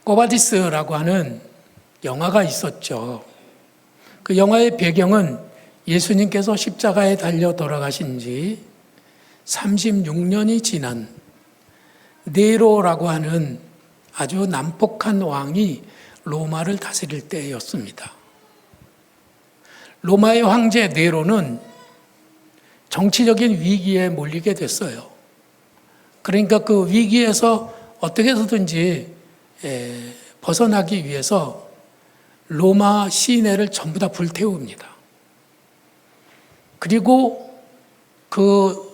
꼬바디스라고 하는 영화가 있었죠. 그 영화의 배경은 예수님께서 십자가에 달려 돌아가신 지 36년이 지난 네로라고 하는 아주 난폭한 왕이 로마를 다스릴 때였습니다. 로마의 황제 네로는 정치적인 위기에 몰리게 됐어요. 그러니까 그 위기에서 어떻게 해서든지 벗어나기 위해서 로마 시내를 전부 다 불태웁니다. 그리고 그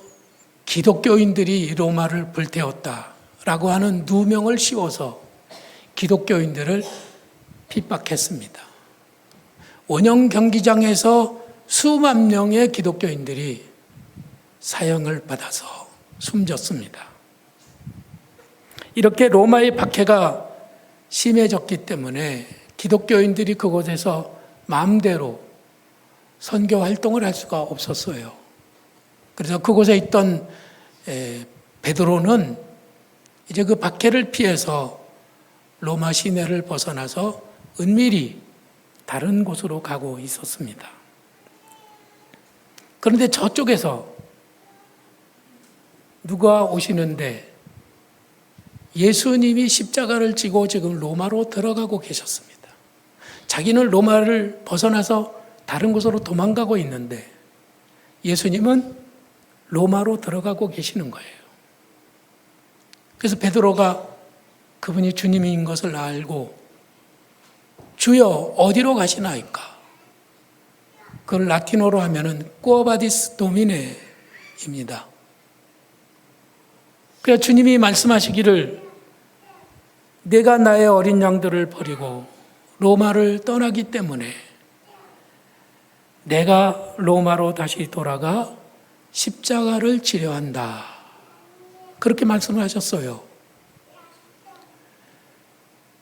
기독교인들이 로마를 불태웠다라고 하는 누명을 씌워서 기독교인들을 핍박했습니다. 원형 경기장에서 수만 명의 기독교인들이 사형을 받아서 숨졌습니다. 이렇게 로마의 박해가 심해졌기 때문에 기독교인들이 그곳에서 마음대로 선교 활동을 할 수가 없었어요. 그래서 그곳에 있던 베드로는 이제 그 박해를 피해서 로마 시내를 벗어나서 은밀히 다른 곳으로 가고 있었습니다. 그런데 저쪽에서 누가 오시는데 예수님이 십자가를 지고 지금 로마로 들어가고 계셨습니다. 자기는 로마를 벗어나서 다른 곳으로 도망가고 있는데 예수님은 로마로 들어가고 계시는 거예요. 그래서 베드로가 그분이 주님인 것을 알고 주여 어디로 가시나이까? 그걸 라틴어로 하면은 꾸어바디스 도미네입니다. 그래서 주님이 말씀하시기를 내가 나의 어린 양들을 버리고 로마를 떠나기 때문에 내가 로마로 다시 돌아가 십자가를 지려 한다. 그렇게 말씀을 하셨어요.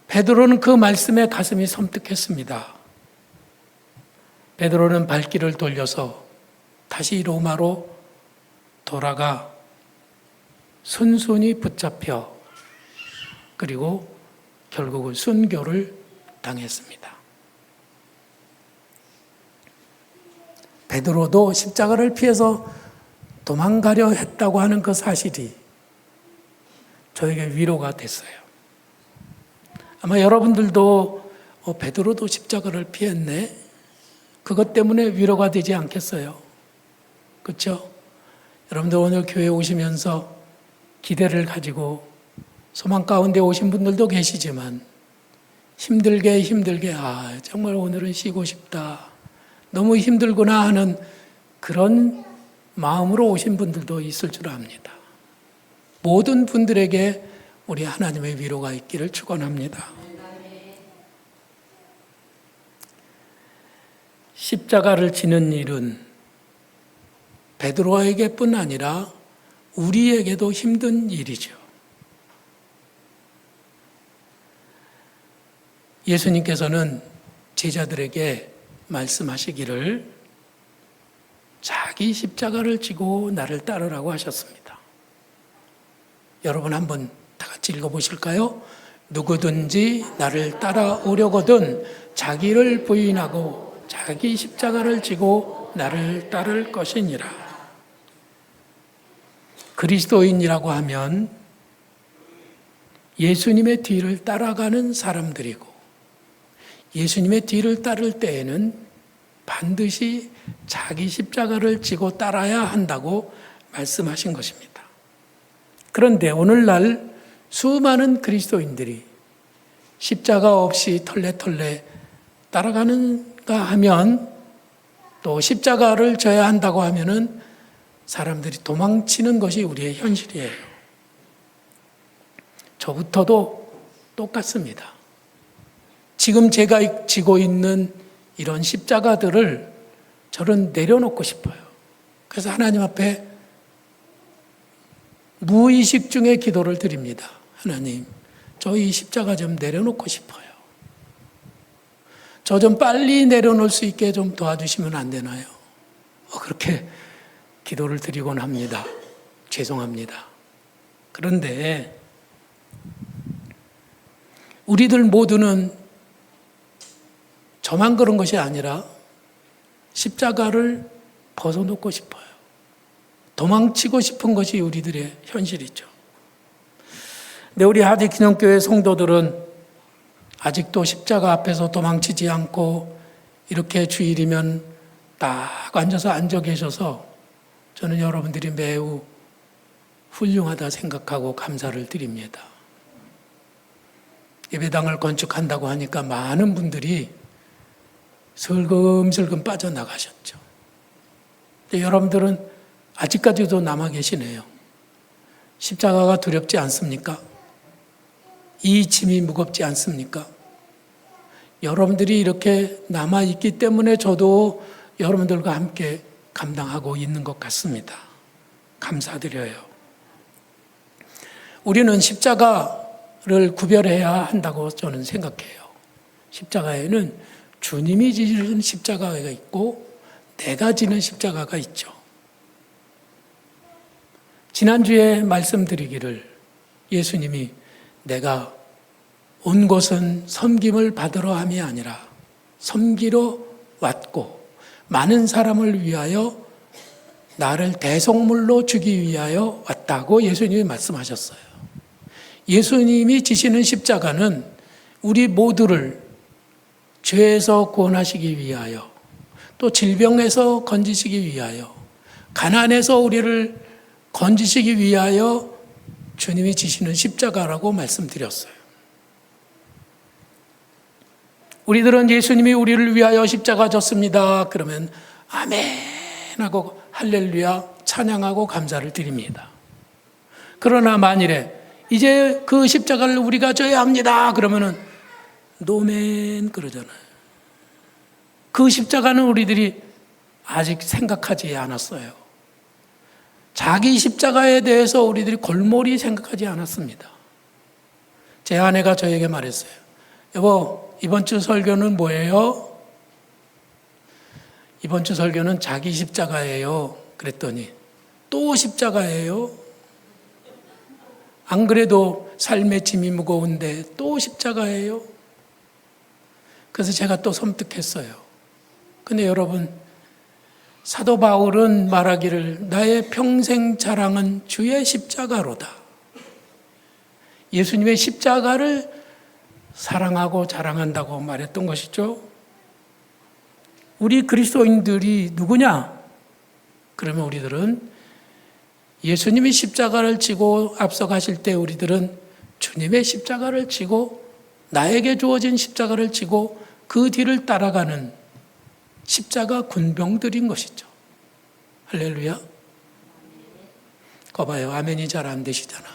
베드로는 그 말씀에 가슴이 섬뜩했습니다. 베드로는 발길을 돌려서 다시 로마로 돌아가 순순히 붙잡혀 그리고 결국은 순교를 당했습니다. 베드로도 십자가를 피해서 도망가려 했다고 하는 그 사실이 저에게 위로가 됐어요. 아마 여러분들도 베드로도 십자가를 피했네. 그것 때문에 위로가 되지 않겠어요? 그렇죠? 여러분들 오늘 교회에 오시면서 기대를 가지고 소망 가운데 오신 분들도 계시지만 힘들게 정말 오늘은 쉬고 싶다. 너무 힘들구나 하는 그런 마음으로 오신 분들도 있을 줄 압니다. 모든 분들에게 우리 하나님의 위로가 있기를 축원합니다. 십자가를 지는 일은 베드로에게뿐 아니라 우리에게도 힘든 일이죠. 예수님께서는 제자들에게 말씀하시기를 자기 십자가를 지고 나를 따르라고 하셨습니다. 여러분 한번 다 같이 읽어보실까요? 누구든지 나를 따라오려거든 자기를 부인하고 자기 십자가를 지고 나를 따를 것이니라. 그리스도인이라고 하면 예수님의 뒤를 따라가는 사람들이고 예수님의 뒤를 따를 때에는 반드시 자기 십자가를 지고 따라야 한다고 말씀하신 것입니다. 그런데 오늘날 수많은 그리스도인들이 십자가 없이 털레털레 따라가는가 하면 또 십자가를 져야 한다고 하면은 사람들이 도망치는 것이 우리의 현실이에요. 저부터도 똑같습니다. 지금 제가 지고 있는 이런 십자가들을 저는 내려놓고 싶어요. 그래서 하나님 앞에 무의식 중에 기도를 드립니다. 하나님, 저 이 십자가 좀 내려놓고 싶어요. 저 좀 빨리 내려놓을 수 있게 좀 도와주시면 안 되나요? 그렇게 기도를 드리곤 합니다. 죄송합니다. 그런데 우리들 모두는 저만 그런 것이 아니라 십자가를 벗어놓고 싶어요. 도망치고 싶은 것이 우리들의 현실이죠. 근데 우리 하디기념교회 성도들은 아직도 십자가 앞에서 도망치지 않고 이렇게 주일이면 딱 앉아 계셔서 저는 여러분들이 매우 훌륭하다 생각하고 감사를 드립니다. 예배당을 건축한다고 하니까 많은 분들이 슬금슬금 빠져나가셨죠. 근데 여러분들은 아직까지도 남아 계시네요. 십자가가 두렵지 않습니까? 이 짐이 무겁지 않습니까? 여러분들이 이렇게 남아있기 때문에 저도 여러분들과 함께 감당하고 있는 것 같습니다. 감사드려요. 우리는 십자가를 구별해야 한다고 저는 생각해요. 십자가에는 주님이 지는 십자가가 있고 내가 지는 십자가가 있죠. 지난주에 말씀드리기를 예수님이 내가 온 곳은 섬김을 받으러 함이 아니라 섬기러 왔고 많은 사람을 위하여 나를 대속물로 주기 위하여 왔다고 예수님이 말씀하셨어요. 예수님이 지시는 십자가는 우리 모두를 죄에서 구원하시기 위하여 또 질병에서 건지시기 위하여 가난에서 우리를 건지시기 위하여 주님이 지시는 십자가라고 말씀드렸어요. 우리들은 예수님이 우리를 위하여 십자가 졌습니다. 그러면 아멘 하고 할렐루야 찬양하고 감사를 드립니다. 그러나 만일에 이제 그 십자가를 우리가 져야 합니다. 그러면은 노멘 그러잖아요. 그 십자가는 우리들이 아직 생각하지 않았어요. 자기 십자가에 대해서 우리들이 골몰이 생각하지 않았습니다. 제 아내가 저에게 말했어요. 여보, 이번 주 설교는 뭐예요? 이번 주 설교는 자기 십자가예요. 그랬더니 또 십자가예요? 안 그래도 삶의 짐이 무거운데 또 십자가예요? 그래서 제가 또 섬뜩했어요. 근데 여러분, 사도 바울은 말하기를 나의 평생 자랑은 주의 십자가로다. 예수님의 십자가를 사랑하고 자랑한다고 말했던 것이죠. 우리 그리스도인들이 누구냐? 그러면 우리들은 예수님이 십자가를 지고 앞서가실 때 우리들은 주님의 십자가를 지고 나에게 주어진 십자가를 지고 그 뒤를 따라가는 십자가 군병들인 것이죠. 할렐루야. 거봐요. 아멘이 잘 안 되시잖아.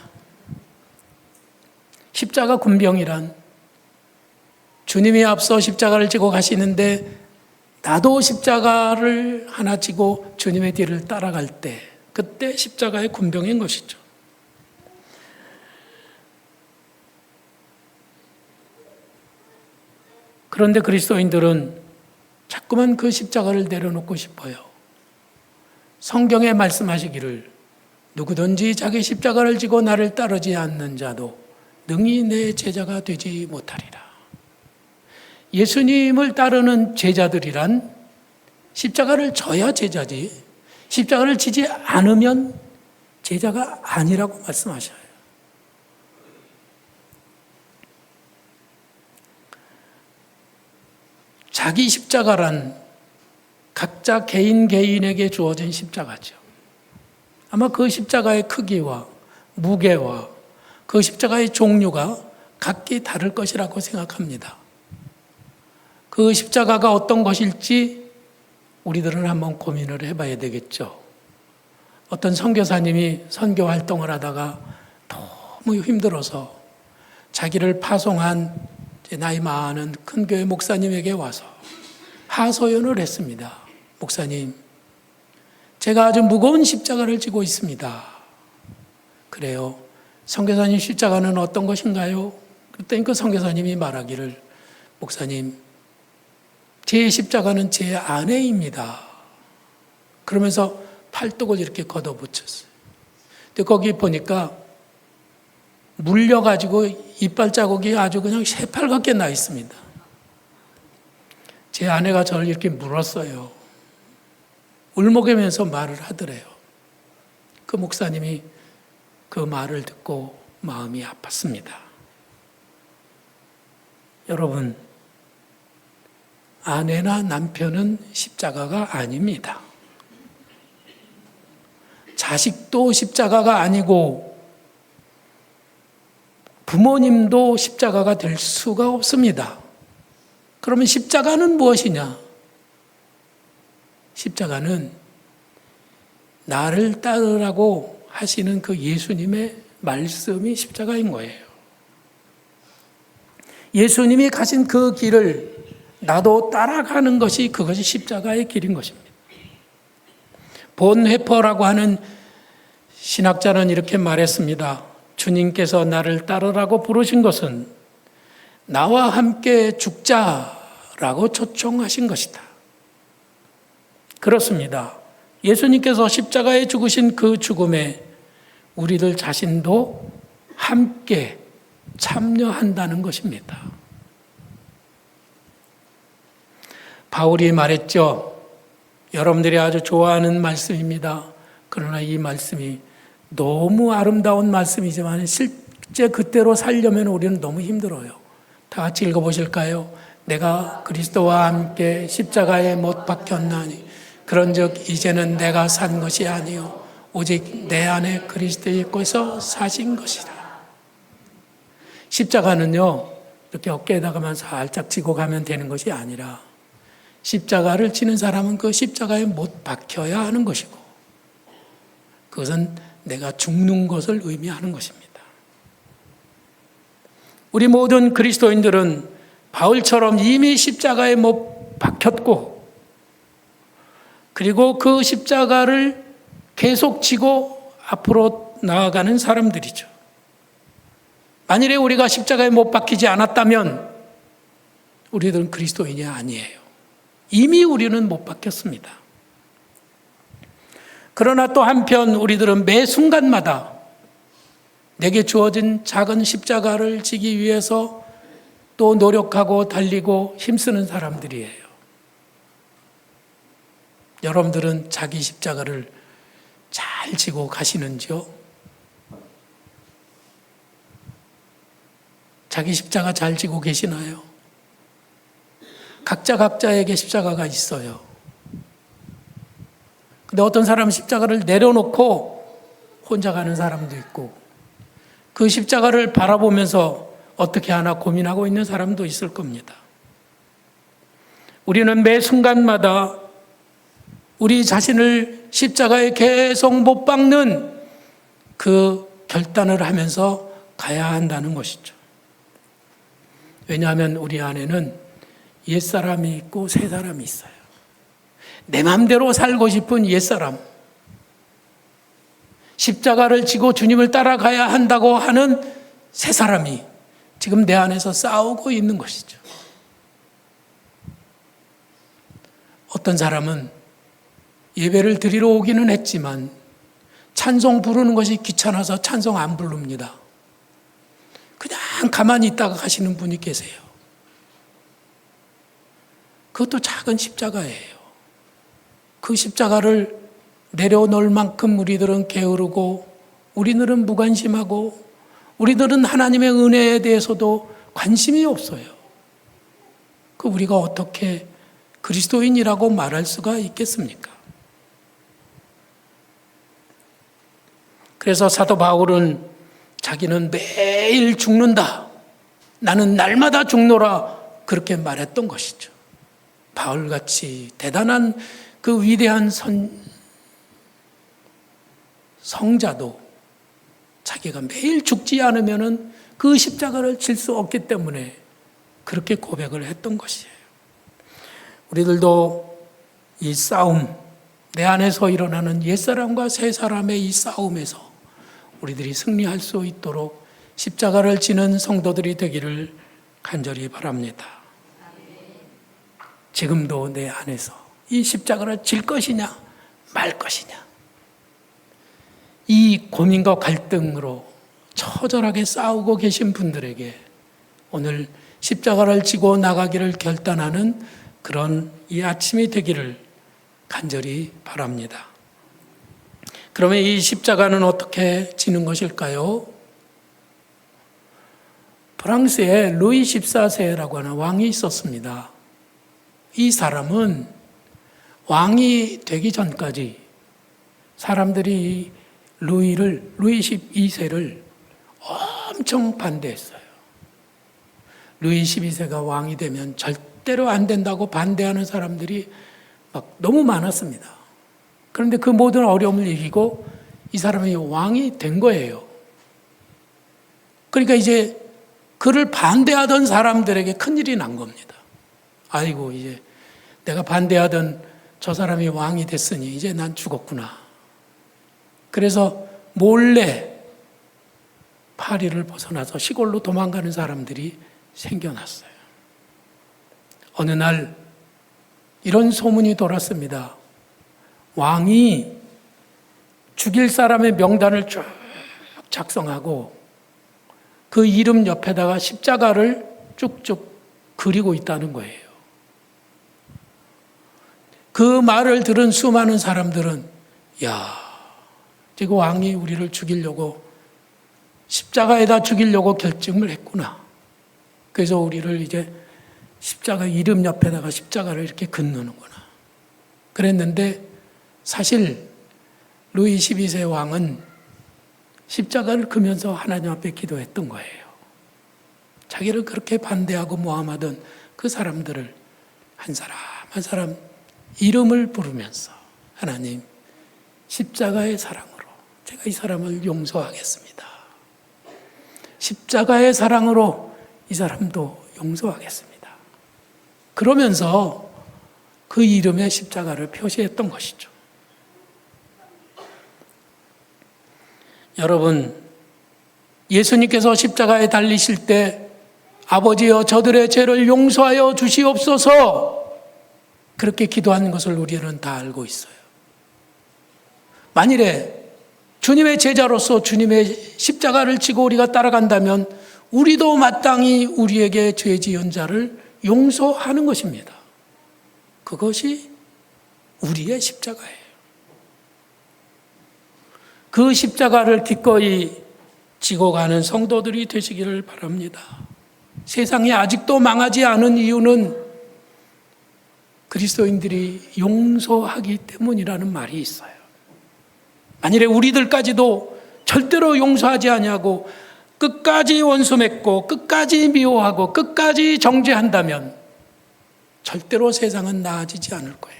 십자가 군병이란 주님이 앞서 십자가를 지고 가시는데 나도 십자가를 하나 지고 주님의 뒤를 따라갈 때 그때 십자가의 군병인 것이죠. 그런데 그리스도인들은 자꾸만 그 십자가를 내려놓고 싶어요. 성경에 말씀하시기를 누구든지 자기 십자가를 지고 나를 따르지 않는 자도 능히 내 제자가 되지 못하리라. 예수님을 따르는 제자들이란 십자가를 져야 제자지 십자가를 지지 않으면 제자가 아니라고 말씀하셔요. 자기 십자가란 각자 개인에게 주어진 십자가죠. 아마 그 십자가의 크기와 무게와 그 십자가의 종류가 각기 다를 것이라고 생각합니다. 그 십자가가 어떤 것일지 우리들은 한번 고민을 해봐야 되겠죠. 어떤 선교사님이 선교 활동을 하다가 너무 힘들어서 자기를 파송한 나이 많은 큰 교회 목사님에게 와서 하소연을 했습니다. 목사님, 제가 아주 무거운 십자가를 지고 있습니다. 그래요. 선교사님 십자가는 어떤 것인가요? 그랬더니 그 선교사님이 말하기를 목사님, 제 십자가는 제 아내입니다. 그러면서 팔뚝을 이렇게 걷어붙였어요. 근데 거기 보니까 물려가지고 이빨 자국이 아주 그냥 새빨갛게 나 있습니다. 제 아내가 저를 이렇게 물었어요. 울먹이면서 말을 하더래요. 그 목사님이 그 말을 듣고 마음이 아팠습니다. 여러분, 아내나 남편은 십자가가 아닙니다. 자식도 십자가가 아니고 부모님도 십자가가 될 수가 없습니다. 그러면 십자가는 무엇이냐? 십자가는 나를 따르라고 하시는 그 예수님의 말씀이 십자가인 거예요. 예수님이 가신 그 길을 나도 따라가는 것이 그것이 십자가의 길인 것입니다. 본회퍼라고 하는 신학자는 이렇게 말했습니다. 주님께서 나를 따르라고 부르신 것은 나와 함께 죽자라고 초청하신 것이다. 그렇습니다. 예수님께서 십자가에 죽으신 그 죽음에 우리들 자신도 함께 참여한다는 것입니다. 바울이 말했죠. 여러분들이 아주 좋아하는 말씀입니다. 그러나 이 말씀이 너무 아름다운 말씀이지만 실제 그때로 살려면 우리는 너무 힘들어요. 다 같이 읽어보실까요? 내가 그리스도와 함께 십자가에 못 박혔나니 그런즉 이제는 내가 산 것이 아니요 오직 내 안에 그리스도께서 사신 것이다. 십자가는요 이렇게 어깨에다가만 살짝 지고 가면 되는 것이 아니라 십자가를 지는 사람은 그 십자가에 못 박혀야 하는 것이고 그것은 내가 죽는 것을 의미하는 것입니다. 우리 모든 그리스도인들은 바울처럼 이미 십자가에 못 박혔고 그리고 그 십자가를 계속 지고 앞으로 나아가는 사람들이죠. 만일에 우리가 십자가에 못 박히지 않았다면 우리들은 그리스도인이 아니에요. 이미 우리는 못 박혔습니다. 그러나 또 한편 우리들은 매 순간마다 내게 주어진 작은 십자가를 지기 위해서 또 노력하고 달리고 힘쓰는 사람들이에요. 여러분들은 자기 십자가를 잘 지고 가시는지요? 자기 십자가 잘 지고 계시나요? 각자에게 십자가가 있어요. 근데 어떤 사람은 십자가를 내려놓고 혼자 가는 사람도 있고 그 십자가를 바라보면서 어떻게 하나 고민하고 있는 사람도 있을 겁니다. 우리는 매 순간마다 우리 자신을 십자가에 계속 못 박는 그 결단을 하면서 가야 한다는 것이죠. 왜냐하면 우리 안에는 옛사람이 있고 새사람이 있어요. 내 마음대로 살고 싶은 옛사람, 십자가를 지고 주님을 따라가야 한다고 하는 새사람이 지금 내 안에서 싸우고 있는 것이죠. 어떤 사람은 예배를 드리러 오기는 했지만 찬송 부르는 것이 귀찮아서 찬송 안 부릅니다. 그냥 가만히 있다가 가시는 분이 계세요. 그것도 작은 십자가예요. 그 십자가를 내려놓을 만큼 우리들은 게으르고 우리들은 무관심하고 우리들은 하나님의 은혜에 대해서도 관심이 없어요. 그 우리가 어떻게 그리스도인이라고 말할 수가 있겠습니까? 그래서 사도 바울은 자기는 매일 죽는다. 나는 날마다 죽노라. 그렇게 말했던 것이죠. 바울같이 대단한 그 위대한 성자도 자기가 매일 죽지 않으면 그 십자가를 질 수 없기 때문에 그렇게 고백을 했던 것이에요. 우리들도 이 싸움, 내 안에서 일어나는 옛사람과 새사람의 이 싸움에서 우리들이 승리할 수 있도록 십자가를 지는 성도들이 되기를 간절히 바랍니다. 지금도 내 안에서 이 십자가를 질 것이냐 말 것이냐 이 고민과 갈등으로 처절하게 싸우고 계신 분들에게 오늘 십자가를 지고 나가기를 결단하는 그런 이 아침이 되기를 간절히 바랍니다. 그러면 이 십자가는 어떻게 지는 것일까요? 프랑스에 루이 14세라고 하는 왕이 있었습니다. 이 사람은 왕이 되기 전까지 사람들이 루이 12세를 엄청 반대했어요. 루이 12세가 왕이 되면 절대로 안 된다고 반대하는 사람들이 막 너무 많았습니다. 그런데 그 모든 어려움을 이기고 이 사람이 왕이 된 거예요. 그러니까 이제 그를 반대하던 사람들에게 큰일이 난 겁니다. 아이고, 이제 내가 반대하던 저 사람이 왕이 됐으니 이제 난 죽었구나. 그래서 몰래 파리를 벗어나서 시골로 도망가는 사람들이 생겨났어요. 어느 날 이런 소문이 돌았습니다. 왕이 죽일 사람의 명단을 쭉 작성하고 그 이름 옆에다가 십자가를 쭉쭉 그리고 있다는 거예요. 그 말을 들은 수많은 사람들은 야, 지금 왕이 우리를 죽이려고 십자가에다 죽이려고 결정을 했구나. 그래서 우리를 이제 십자가 이름 옆에다가 십자가를 이렇게 긋는구나. 그랬는데 사실 루이 12세 왕은 십자가를 그면서 하나님 앞에 기도했던 거예요. 자기를 그렇게 반대하고 모함하던 그 사람들을 한 사람 한 사람 이름을 부르면서 하나님, 십자가의 사랑으로 제가 이 사람을 용서하겠습니다. 십자가의 사랑으로 이 사람도 용서하겠습니다. 그러면서 그 이름에 십자가를 표시했던 것이죠. 여러분, 예수님께서 십자가에 달리실 때 아버지여 저들의 죄를 용서하여 주시옵소서 그렇게 기도하는 것을 우리는 다 알고 있어요. 만일에 주님의 제자로서 주님의 십자가를 지고 우리가 따라간다면 우리도 마땅히 우리에게 죄 지은 자를 용서하는 것입니다. 그것이 우리의 십자가예요. 그 십자가를 기꺼이 지고 가는 성도들이 되시기를 바랍니다. 세상이 아직도 망하지 않은 이유는 그리스도인들이 용서하기 때문이라는 말이 있어요. 만일에 우리들까지도 절대로 용서하지 아니하고 끝까지 원수 맺고 끝까지 미워하고 끝까지 정죄한다면 절대로 세상은 나아지지 않을 거예요.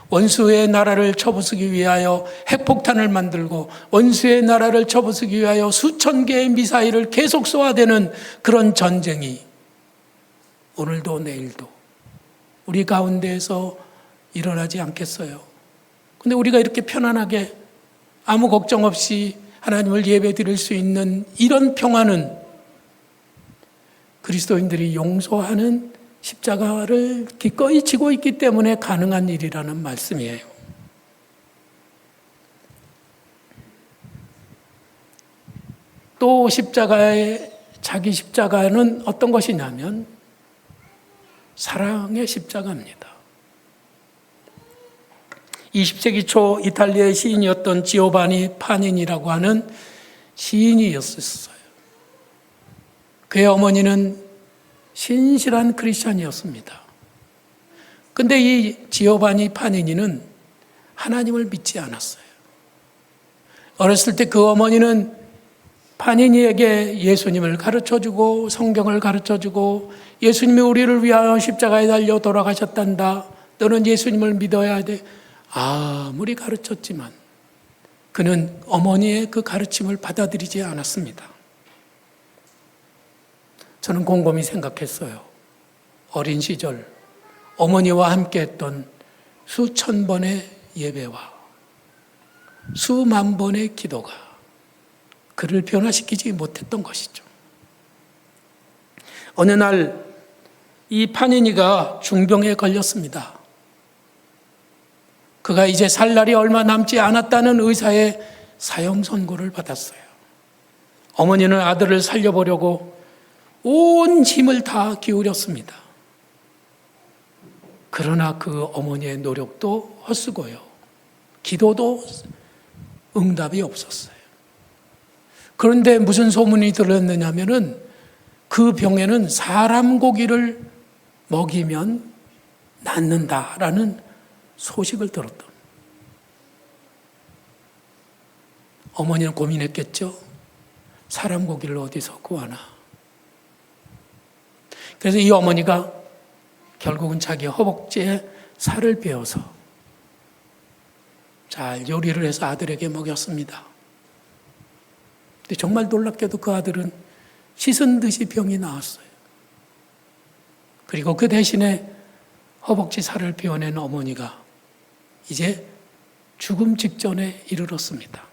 원수의 나라를 쳐부수기 위하여 핵폭탄을 만들고 원수의 나라를 쳐부수기 위하여 수천 개의 미사일을 계속 쏘아대는 그런 전쟁이 오늘도 내일도 우리 가운데에서 일어나지 않겠어요. 근데 우리가 이렇게 편안하게 아무 걱정 없이 하나님을 예배 드릴 수 있는 이런 평화는 그리스도인들이 용서하는 십자가를 기꺼이 지고 있기 때문에 가능한 일이라는 말씀이에요. 또 자기 십자가는 어떤 것이냐면 사랑의 십자가입니다. 20세기 초 이탈리아의 시인이었던 지오바니 파니니라고 하는 시인이었어요. 그의 어머니는 신실한 크리스찬이었습니다. 그런데 이 지오바니 파니니는 하나님을 믿지 않았어요. 어렸을 때 그 어머니는 파니니에게 예수님을 가르쳐주고 성경을 가르쳐주고 예수님이 우리를 위하여 십자가에 달려 돌아가셨단다. 너는 예수님을 믿어야 돼. 아무리 가르쳤지만 그는 어머니의 그 가르침을 받아들이지 않았습니다. 저는 곰곰이 생각했어요. 어린 시절 어머니와 함께 했던 수천 번의 예배와 수만 번의 기도가 그를 변화시키지 못했던 것이죠. 어느 날 이 파니니가 중병에 걸렸습니다. 그가 이제 살 날이 얼마 남지 않았다는 의사의 사형 선고를 받았어요. 어머니는 아들을 살려보려고 온 힘을 다 기울였습니다. 그러나 그 어머니의 노력도 헛수고요. 기도도 응답이 없었어요. 그런데 무슨 소문이 들었느냐면은 그 병에는 사람 고기를 먹이면 낫는다라는 소식을 들었던. 어머니는 고민했겠죠. 사람 고기를 어디서 구하나. 그래서 이 어머니가 결국은 자기 허벅지에 살을 베어서 잘 요리를 해서 아들에게 먹였습니다. 근데 정말 놀랍게도 그 아들은 씻은 듯이 병이 나았어요. 그리고 그 대신에 허벅지 살을 베어낸 어머니가 이제 죽음 직전에 이르렀습니다.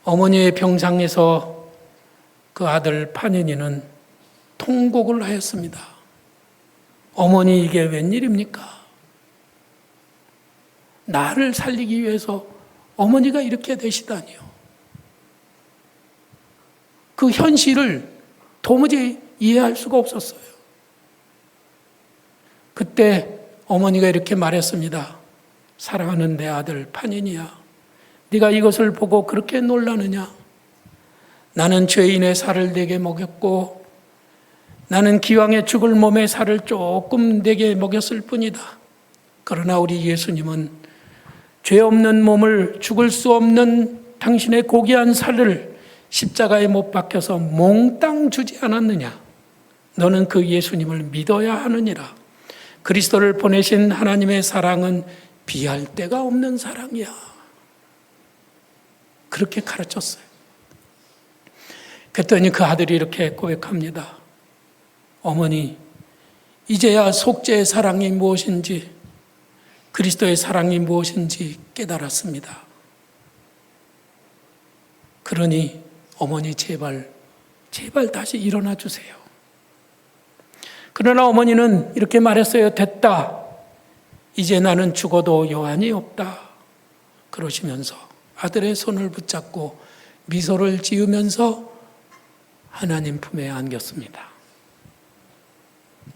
어머니의 병상에서 그 아들 파니니는 통곡을 하였습니다. 어머니, 이게 웬일입니까? 나를 살리기 위해서 어머니가 이렇게 되시다니요. 그 현실을 도무지 이해할 수가 없었어요. 그때 어머니가 이렇게 말했습니다. 사랑하는 내 아들 파니니야, 네가 이것을 보고 그렇게 놀라느냐? 나는 죄인의 살을 내게 먹였고 나는 기왕에 죽을 몸의 살을 조금 내게 먹였을 뿐이다. 그러나 우리 예수님은 죄 없는 몸을 죽을 수 없는 당신의 고귀한 살을 십자가에 못 박혀서 몽땅 주지 않았느냐? 너는 그 예수님을 믿어야 하느니라. 그리스도를 보내신 하나님의 사랑은 비할 데가 없는 사랑이야. 그렇게 가르쳤어요. 그랬더니 그 아들이 이렇게 고백합니다. 어머니, 이제야 속죄의 사랑이 무엇인지, 그리스도의 사랑이 무엇인지 깨달았습니다. 그러니 어머니 제발 다시 일어나 주세요. 그러나 어머니는 이렇게 말했어요. 됐다. 이제 나는 죽어도 여한이 없다. 그러시면서 아들의 손을 붙잡고 미소를 지으면서 하나님 품에 안겼습니다.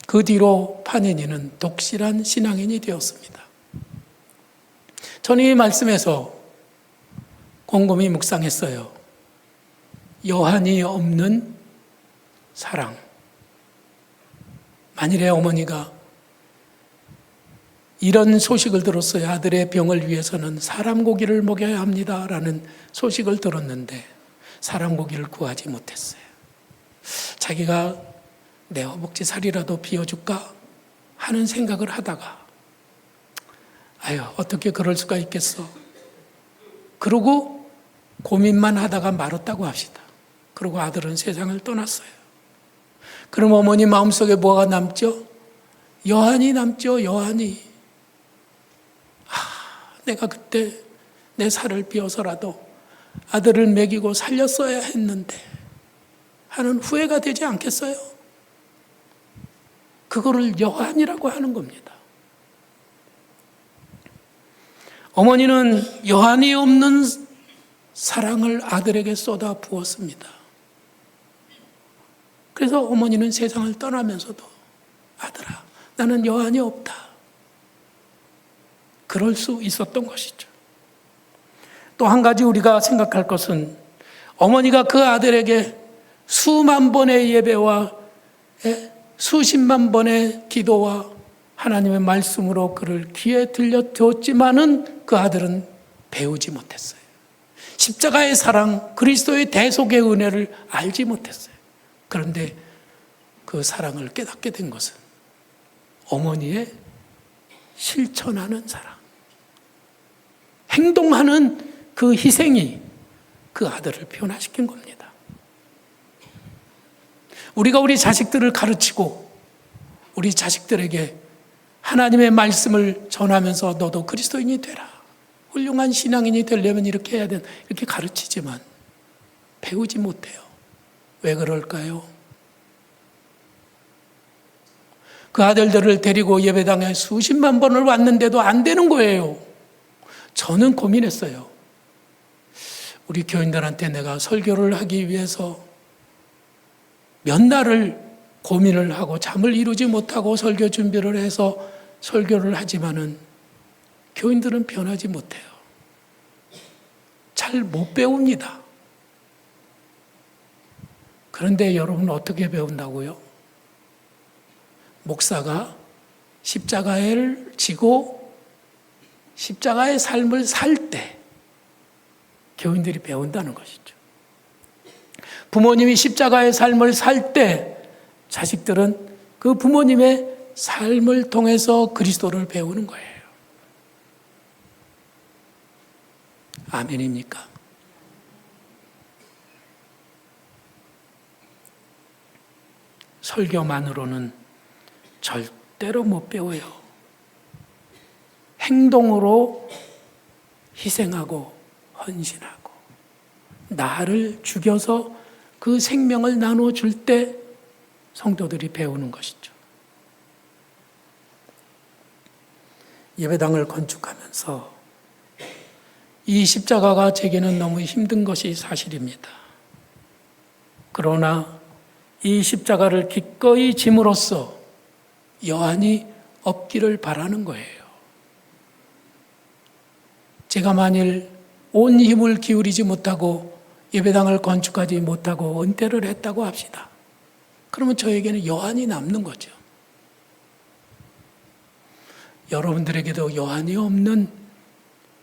그 뒤로 파니니는 독실한 신앙인이 되었습니다. 저는 이 말씀에서 곰곰이 묵상했어요. 여한이 없는 사랑. 만일에 어머니가 이런 소식을 들었어요. 아들의 병을 위해서는 사람 고기를 먹여야 합니다라는 소식을 들었는데 사람 고기를 구하지 못했어요. 자기가 내 허벅지 살이라도 비워줄까 하는 생각을 하다가 아유, 어떻게 그럴 수가 있겠어. 그러고 고민만 하다가 말았다고 합시다. 그리고 아들은 세상을 떠났어요. 그럼 어머니 마음속에 뭐가 남죠? 여한이 남죠. 여한이. 내가 그때 내 살을 비워서라도 아들을 먹이고 살렸어야 했는데 하는 후회가 되지 않겠어요? 그거를 여한이라고 하는 겁니다. 어머니는 여한이 없는 사랑을 아들에게 쏟아 부었습니다. 그래서 어머니는 세상을 떠나면서도 아들아, 나는 여한이 없다. 그럴 수 있었던 것이죠. 또 한 가지 우리가 생각할 것은 어머니가 그 아들에게 수만 번의 예배와 수십만 번의 기도와 하나님의 말씀으로 그를 귀에 들려줬지만은 그 아들은 배우지 못했어요. 십자가의 사랑, 그리스도의 대속의 은혜를 알지 못했어요. 그런데 그 사랑을 깨닫게 된 것은 어머니의 실천하는 사랑, 행동하는 그 희생이 그 아들을 변화시킨 겁니다. 우리가 우리 자식들을 가르치고 우리 자식들에게 하나님의 말씀을 전하면서 너도 그리스도인이 되라, 훌륭한 신앙인이 되려면 이렇게 해야 된다, 이렇게 가르치지만 배우지 못해요. 왜 그럴까요? 그 아들들을 데리고 예배당에 수십만 번을 왔는데도 안 되는 거예요. 저는 고민했어요. 우리 교인들한테 내가 설교를 하기 위해서 몇 날을 고민을 하고 잠을 이루지 못하고 설교 준비를 해서 설교를 하지만은 교인들은 변하지 못해요. 잘 못 배웁니다. 그런데 여러분 어떻게 배운다고요? 목사가 십자가를 지고 십자가의 삶을 살 때 교인들이 배운다는 것이죠. 부모님이 십자가의 삶을 살 때 자식들은 그 부모님의 삶을 통해서 그리스도를 배우는 거예요. 아멘입니까? 설교만으로는 절대로 못 배워요. 행동으로 희생하고 헌신하고 나를 죽여서 그 생명을 나눠줄 때 성도들이 배우는 것이죠. 예배당을 건축하면서 이 십자가가 제게는 너무 힘든 것이 사실입니다. 그러나 이 십자가를 기꺼이 짐으로써 여한이 없기를 바라는 거예요. 제가 만일 온 힘을 기울이지 못하고 예배당을 건축하지 못하고 은퇴를 했다고 합시다. 그러면 저에게는 여한이 남는 거죠. 여러분들에게도 여한이 없는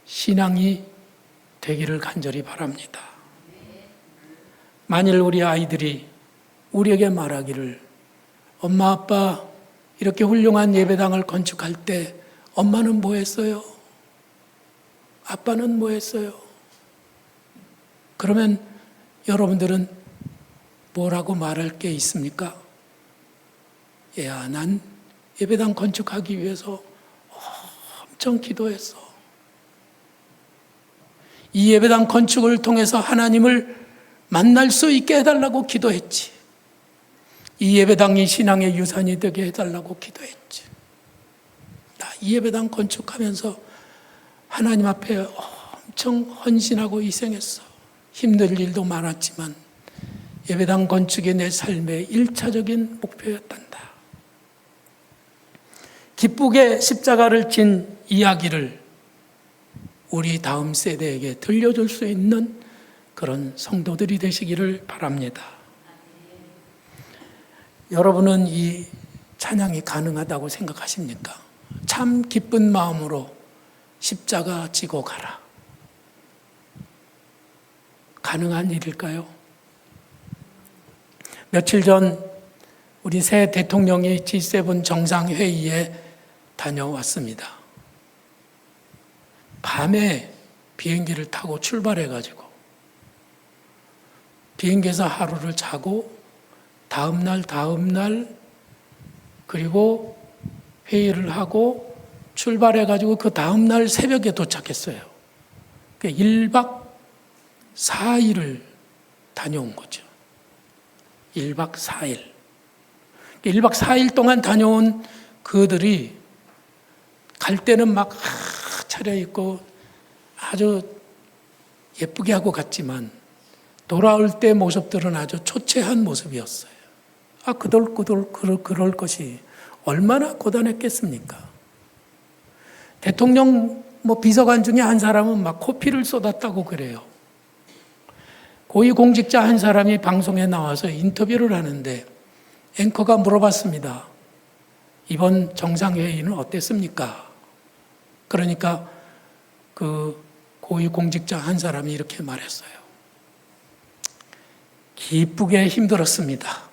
신앙이 되기를 간절히 바랍니다. 만일 우리 아이들이 우리에게 말하기를 엄마 아빠 이렇게 훌륭한 예배당을 건축할 때 엄마는 뭐 했어요? 아빠는 뭐 했어요? 그러면 여러분들은 뭐라고 말할 게 있습니까? 야, 난 예배당 건축하기 위해서 엄청 기도했어. 이 예배당 건축을 통해서 하나님을 만날 수 있게 해달라고 기도했지. 이 예배당이 신앙의 유산이 되게 해달라고 기도했지. 나 이 예배당 건축하면서 하나님 앞에 엄청 헌신하고 희생했어. 힘들 일도 많았지만 예배당 건축이 내 삶의 1차적인 목표였단다. 기쁘게 십자가를 진 이야기를 우리 다음 세대에게 들려줄 수 있는 그런 성도들이 되시기를 바랍니다. 여러분은 이 찬양이 가능하다고 생각하십니까? 참 기쁜 마음으로 십자가 지고 가라. 가능한 일일까요? 며칠 전 우리 새 대통령이 G7 정상회의에 다녀왔습니다. 밤에 비행기를 타고 출발해가지고 비행기에서 하루를 자고 다음날 그리고 회의를 하고 출발해가지고 그 다음날 새벽에 도착했어요. 1박 4일을 다녀온 거죠. 1박 4일. 1박 4일 동안 다녀온 그들이 갈 때는 막 차려입고 아주 예쁘게 하고 갔지만 돌아올 때 모습들은 아주 초췌한 모습이었어요. 그럴 것이 얼마나 고단했겠습니까? 대통령 비서관 중에 한 사람은 막 코피를 쏟았다고 그래요. 고위공직자 한 사람이 방송에 나와서 인터뷰를 하는데 앵커가 물어봤습니다. 이번 정상회의는 어땠습니까? 그러니까 그 고위공직자 한 사람이 이렇게 말했어요. 기쁘게 힘들었습니다.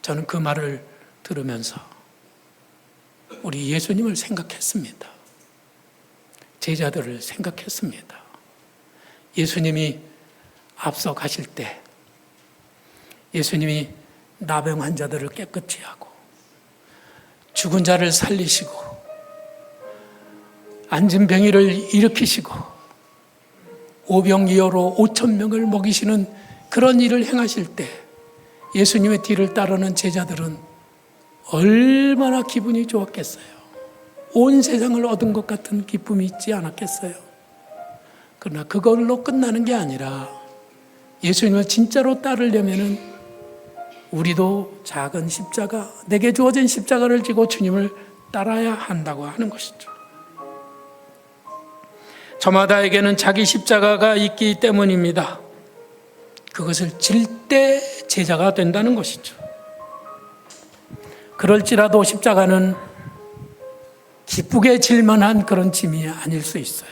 저는 그 말을 들으면서 우리 예수님을 생각했습니다. 제자들을 생각했습니다. 예수님이 앞서 가실 때 예수님이 나병 환자들을 깨끗이 하고 죽은 자를 살리시고 앉은 병이를 일으키시고 오병이어로 5,000명을 먹이시는 그런 일을 행하실 때 예수님의 뒤를 따르는 제자들은 얼마나 기분이 좋았겠어요. 온 세상을 얻은 것 같은 기쁨이 있지 않았겠어요. 그러나 그걸로 끝나는 게 아니라 예수님을 진짜로 따르려면은 우리도 작은 십자가, 내게 주어진 십자가를 지고 주님을 따라야 한다고 하는 것이죠. 저마다에게는 자기 십자가가 있기 때문입니다. 그것을 질 때 제자가 된다는 것이죠. 그럴지라도 십자가는 기쁘게 질 만한 그런 짐이 아닐 수 있어요.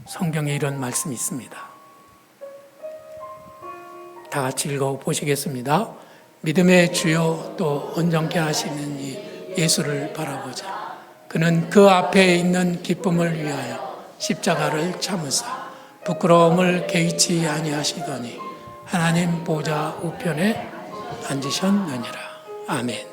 성경에 이런 말씀이 있습니다. 다 같이 읽어보시겠습니다. 믿음의 주요 또 온전케 하시는 이 예수를 바라보자. 그는 그 앞에 있는 기쁨을 위하여 십자가를 참으사 부끄러움을 개의치 아니하시더니 하나님 보좌 우편에 앉으셨느니라. 아멘.